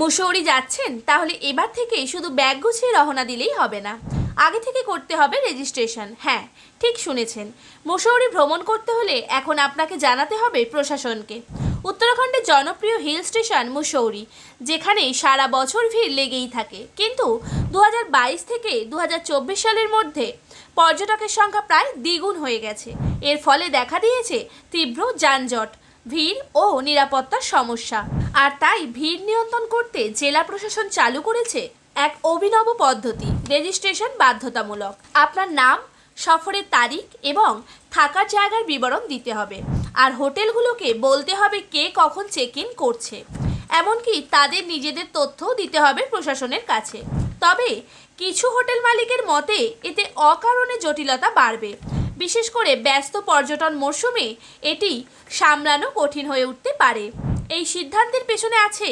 মুসৌরি যাচ্ছেন, তাহলে এবার থেকে শুধু ব্যাগ গুছিয়ে রওনা দিলেই হবে না, আগে থেকে করতে হবে রেজিস্ট্রেশন। হ্যাঁ, ঠিক শুনেছেন, মুসৌরি ভ্রমণ করতে হলে এখন আপনাকে জানাতে হবে প্রশাসনকে। উত্তরাখণ্ডের জনপ্রিয় হিল স্টেশন মুসৌরি, যেখানে সারা বছর ভিড় লেগেই থাকে, কিন্তু 2022 থেকে 2024 সালের মধ্যে পর্যটকের সংখ্যা প্রায় দ্বিগুণ হয়ে গেছে। এর ফলে দেখা দিয়েছে তীব্র যানজট, ভিড় ও নিরাপত্তার সমস্যা। আর তাই ভিড় নিয়ন্ত্রণ করতে জেলা প্রশাসন চালু করেছে এক অভিনব পদ্ধতি, রেজিস্ট্রেশন বাধ্যতামূলক। আপনার নাম, সফরের তারিখ এবং থাকার জায়গার বিবরণ দিতে হবে, আর হোটেলগুলোকে বলতে হবে কে কখন চেক ইন করছে, এমনকি তাদের নিজেদের তথ্যও দিতে হবে প্রশাসনের কাছে। তবে কিছু হোটেল মালিকের মতে এতে অকারণে জটিলতা বাড়বে, বিশেষ করে ব্যস্ত পর্যটন মরশুমে এটি সামলানো কঠিন হয়ে উঠতে পারে। এই সিদ্ধান্তের পেছনে আছে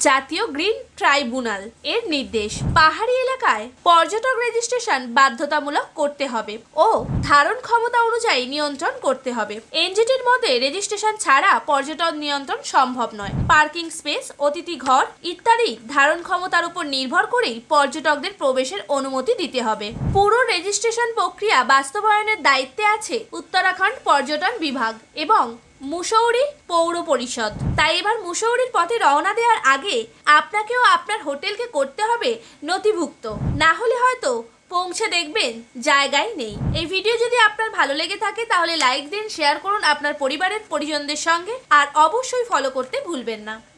জাতীয় গ্রিন ট্রাইব্যুনাল এর নির্দেশ। পাহাড়ি এলাকায় পর্যটক রেজিস্ট্রেশন বাধ্যতামূলক করতে হবে ও ধারণ ক্ষমতা অনুযায়ী নিয়ন্ত্রণ করতে হবে। এনজিটির মতে রেজিস্ট্রেশন ছাড়া পর্যটন নিয়ন্ত্রণ সম্ভব নয়। পার্কিং স্পেস, অতিথি ঘর ইত্যাদি ধারণ ক্ষমতার উপর নির্ভর করেই পর্যটকদের প্রবেশের অনুমতি দিতে হবে। পুরো রেজিস্ট্রেশন প্রক্রিয়া বাস্তবায়নের দায়িত্বে আছে উত্তরাখণ্ড পর্যটন বিভাগ এবং মুসৌরি পৌর পরিষদ। তাই এবার মুসৌরির পথে রওনা দেওয়ার আগে আপনাকেও আপনার হোটেলকে করতে হবে নথিভুক্ত, না হলে হয়তো পৌঁছে দেখবেন জায়গায় নেই। এই ভিডিও যদি আপনার ভালো লেগে থাকে তাহলে লাইক দিন, শেয়ার করুন আপনার পরিবারের পরিজনদের সঙ্গে, আর অবশ্যই ফলো করতে ভুলবেন না।